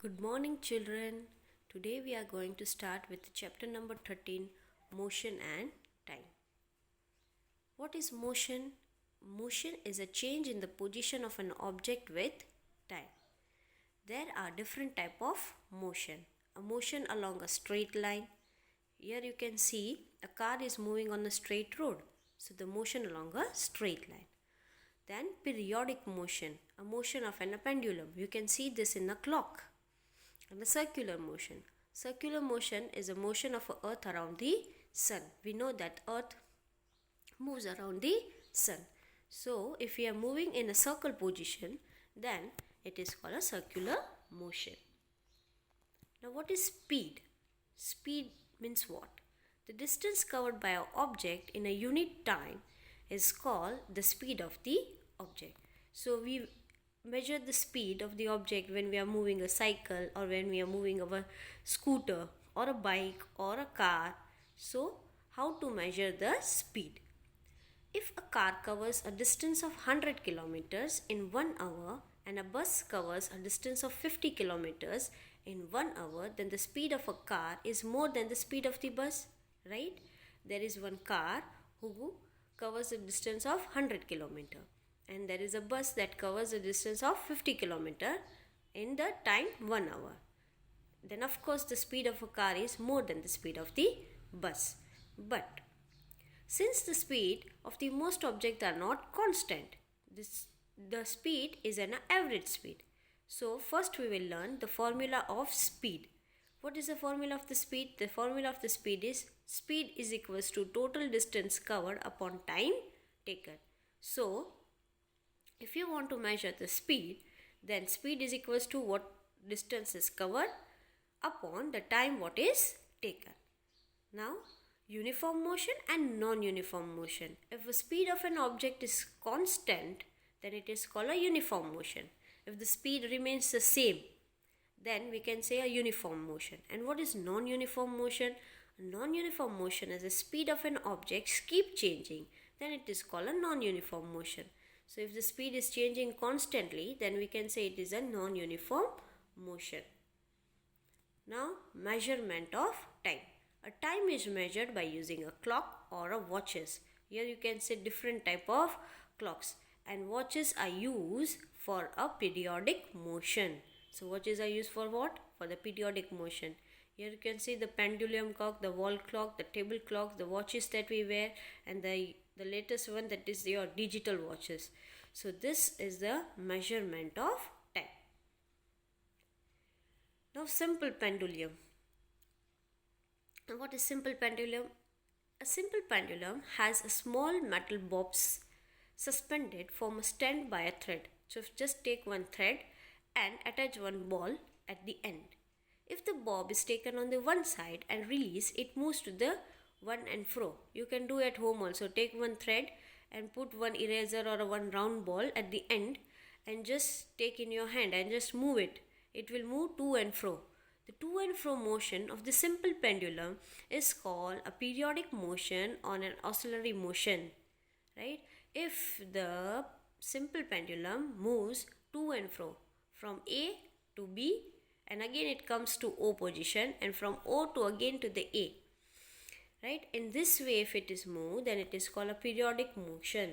Good morning, children. Today we are going to start with chapter number 13, Motion and Time. What is motion? Motion is a change in the position of an object with time. There are different type of motion. A motion along a straight line. Here you can see a car is moving on a straight road. So the motion along a straight line. Then periodic motion, a motion of a pendulum. You can see this in a clock. And the circular motion. Circular motion is a motion of Earth around the sun. We know that Earth moves around the sun. So, if we are moving in a circle position, then it is called a circular motion. Now, what is speed? Speed means what? The distance covered by an object in a unit time is called the speed of the object. So, we measure the speed of the object when we are moving a cycle or when we are moving our scooter or a bike or a car. So, how to measure the speed? If a car covers a distance of 100 kilometers in 1 hour and a bus covers a distance of 50 kilometers in 1 hour, then the speed of a car is more than the speed of the bus, right? There is one car who covers a distance of 100 kilometers. And there is a bus that covers a distance of 50 km in the time 1 hour. Then of course the speed of a car is more than the speed of the bus. But since the speed of the most objects are not constant, the speed is an average speed. So first we will learn the formula of speed. What is the formula of the speed? The formula of the speed is equals to total distance covered upon time taken. So if you want to measure the speed, then speed is equals to what distance is covered upon the time what is taken. Now, uniform motion and non-uniform motion. If the speed of an object is constant, then it is called a uniform motion. If the speed remains the same, then we can say a uniform motion. And what is non-uniform motion? Non-uniform motion is the speed of an object keep changing. Then it is called a non-uniform motion. So if the speed is changing constantly, then we can say it is a non-uniform motion. Now, measurement of time. A time is measured by using a clock or a watches. Here you can see different type of clocks, and watches are used for a periodic motion. So watches are used for what? For the periodic motion. Here you can see the pendulum clock, the wall clock, the table clock, the watches that we wear, and the latest one, that is your digital watches. So this is the measurement of time. Now simple pendulum. What is simple pendulum? A simple pendulum has a small metal bobs suspended from a stand by a thread. So just take one thread and attach one ball at the end. If the bob is taken on the one side and release, it moves to the one and fro. You can do at home also. Take one thread and put one eraser or one round ball at the end and just take in your hand and just move it. It will move to and fro. The to and fro motion of the simple pendulum is called a periodic motion or an oscillatory motion, right? If the simple pendulum moves to and fro from A to B, and again it comes to O position, and from O to again to the A, right? In this way, if it is moved, then it is called a periodic motion.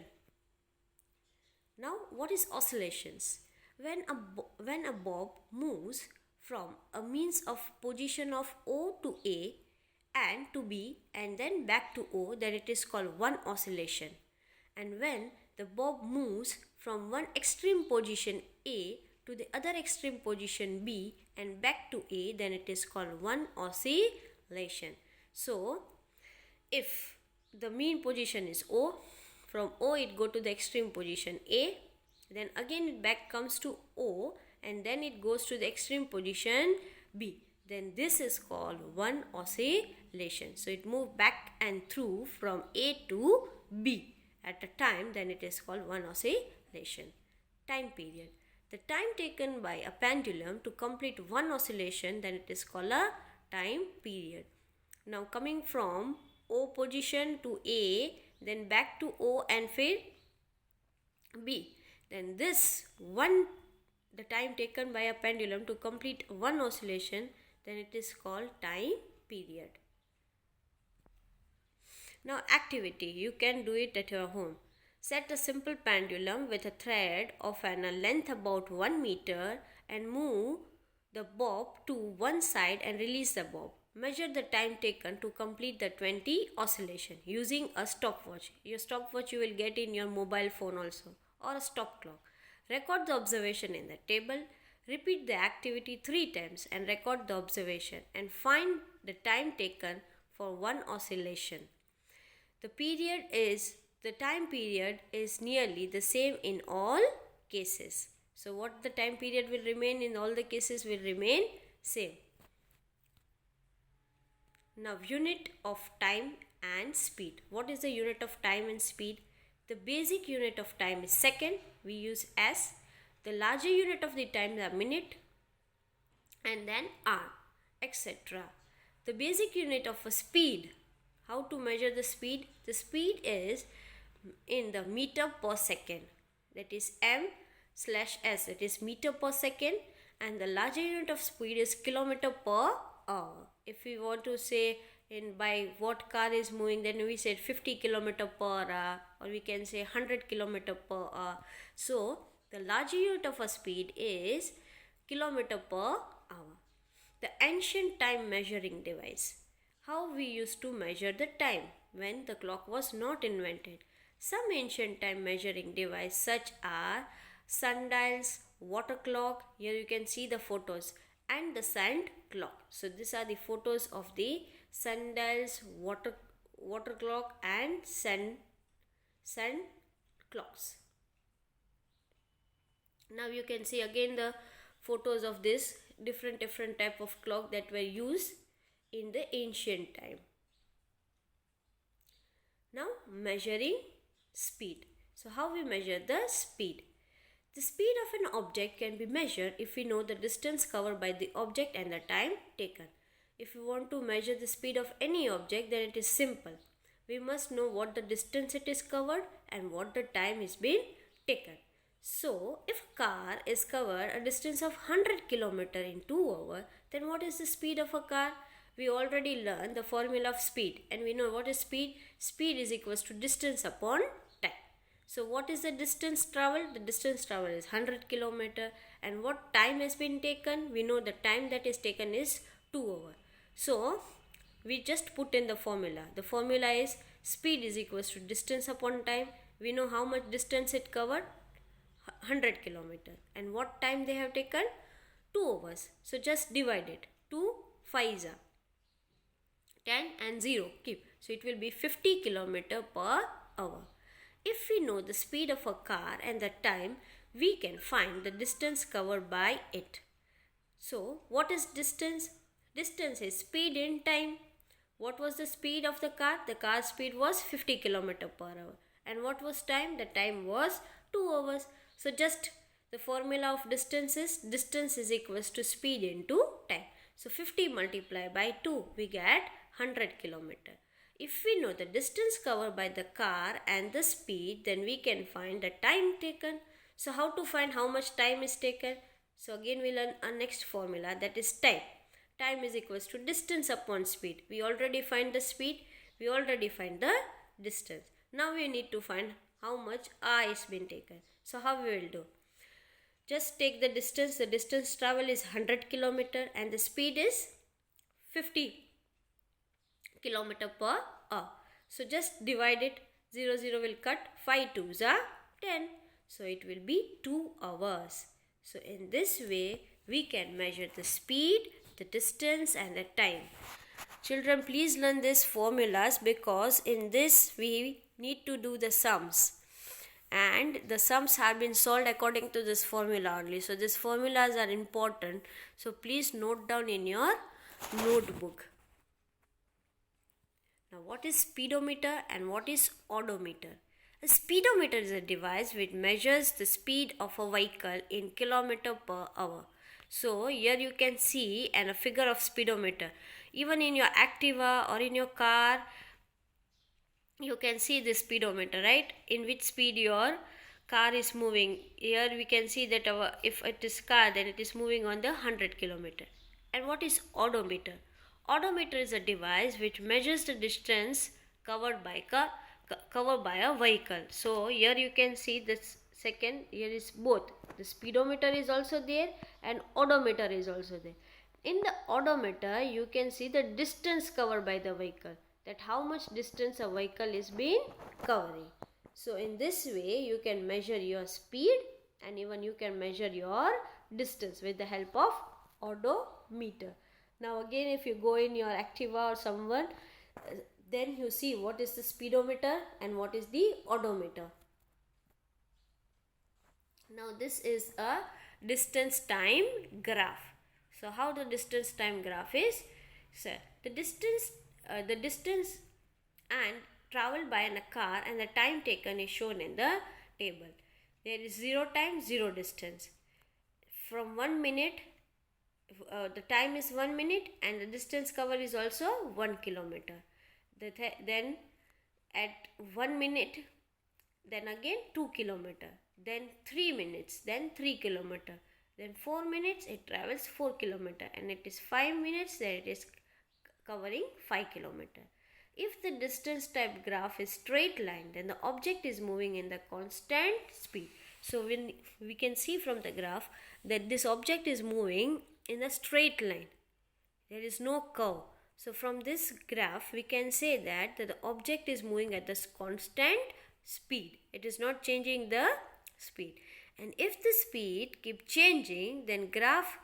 Now, what is oscillations? When a bob moves from a means of position of O to A and to B and then back to O, then it is called one oscillation. And when the bob moves from one extreme position A to the other extreme position B and back to A, then it is called one oscillation. So, if the mean position is O, from O it go to the extreme position A, then again it back comes to O and then it goes to the extreme position B. Then this is called one oscillation. So it moves back and through from A to B at a time, then it is called one oscillation. Time period. The time taken by a pendulum to complete one oscillation, then it is called a time period. Now coming from O position to A, then back to O and fade B. Then the time taken by a pendulum to complete one oscillation, then it is called time period. Now activity, you can do it at your home. Set a simple pendulum with a thread of a length about 1 meter and move the bob to one side and release the bob. Measure the time taken to complete the 20 oscillation using a stopwatch. Your stopwatch you will get in your mobile phone also, or a stop clock. Record the observation in the table. Repeat the activity 3 times and record the observation and find the time taken for one oscillation. The time period is nearly the same in all cases. So what the time period will remain in all the cases will remain same. Now unit of time and speed. What is the unit of time and speed? The basic unit of time is second. We use S. The larger unit of the time is a minute, and then hour, etc. The basic unit of a speed. How to measure the speed? The speed is in the meter per second. That is m/s. That is meter per second. And the larger unit of speed is kilometer per hour. If we want to say by what car is moving, then we said 50 kilometer per hour, or we can say 100 kilometer per hour. So the larger unit of a speed is kilometer per hour. The ancient time measuring device. How we used to measure the time when the clock was not invented. Some ancient time measuring device such are sundials, water clock, here you can see the photos, and the sand clock. So these are the photos of the sundials, water clock and sand clocks. Now you can see again the photos of this different type of clock that were used in the ancient time. Now measuring speed. So how we measure the speed? The speed of an object can be measured if we know the distance covered by the object and the time taken. If we want to measure the speed of any object, then it is simple. We must know what the distance it is covered and what the time is being taken. So if a car is covered a distance of 100 km in 2 hours, then what is the speed of a car? We already learned the formula of speed, and we know what is speed. Speed is equals to distance upon time. So what is the distance traveled? The distance traveled is 100 km, and what time has been taken? We know the time that is taken is 2 hours. So we just put in the formula. The formula is speed is equals to distance upon time. We know how much distance it covered, 100 km, and what time they have taken, 2 hours. So just divide it. 2 5s are 10 and 0 keep. So it will be 50 km per hour. If we know the speed of a car and the time, we can find the distance covered by it. So what is distance? Distance is speed in time. What was the speed of the car? The car speed was 50 km per hour. And what was time? The time was 2 hours. So just the formula of distance is equals to speed into time. So 50 multiplied by 2, we get 100 km. If we know the distance covered by the car and the speed, then we can find the time taken. So how to find how much time is taken? So again we learn our next formula, that is time. Time is equals to distance upon speed. We already find the speed, we already find the distance. Now we need to find how much hour is been taken. So how we will do? Just take the distance travel is 100 km and the speed is 50 km per hour. So just divide it, 0 will cut, 5 2s are 10. So it will be 2 hours. So in this way we can measure the speed, the distance and the time. Children, please learn these formulas because in this we need to do the sums. And the sums have been solved according to this formula only. So these formulas are important. So please note down in your notebook. Now what is speedometer and what is odometer? A speedometer is a device which measures the speed of a vehicle in kilometer per hour. So here you can see a figure of speedometer. Even in your Activa or in your car, you can see the speedometer, right? In which speed your car is moving. Here we can see that if it is car, then it is moving on the 100 kilometer. And what is odometer? Odometer is a device which measures the distance covered by covered by a vehicle. So here you can see this second, here is both. The speedometer is also there and odometer is also there. In the odometer you can see the distance covered by the vehicle, that how much distance a vehicle is being covering. So in this way you can measure your speed and even you can measure your distance with the help of odometer. Now again, if you go in your Activa or someone, then you see what is the speedometer and what is the odometer. Now this is a distance time graph. So how the distance time graph is? So the distance and traveled by in a car and the time taken is shown in the table. There is 0 time, 0 distance. From 1 minute, the time is 1 minute and the distance covered is also 1 kilometer. Then at 1 minute, then again 2 kilometer, then 3 minutes, then 3 kilometer, then 4 minutes it travels 4 kilometer, and it is 5 minutes, then it is covering 5 kilometer. If the distance type graph is straight line, then the object is moving in the constant speed. So when we can see from the graph that this object is moving in a straight line, there is no curve. So from this graph we can say that the object is moving at this constant speed. It is not changing the speed. And if the speed keep changing, then graph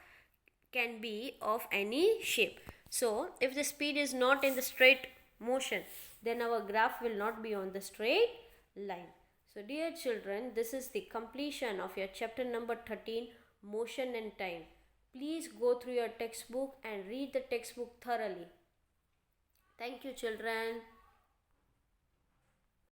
can be of any shape. So if the speed is not in the straight motion, then our graph will not be on the straight line. So dear children, this is the completion of your chapter number 13, motion and time. Please go through your textbook and read the textbook thoroughly. Thank you children.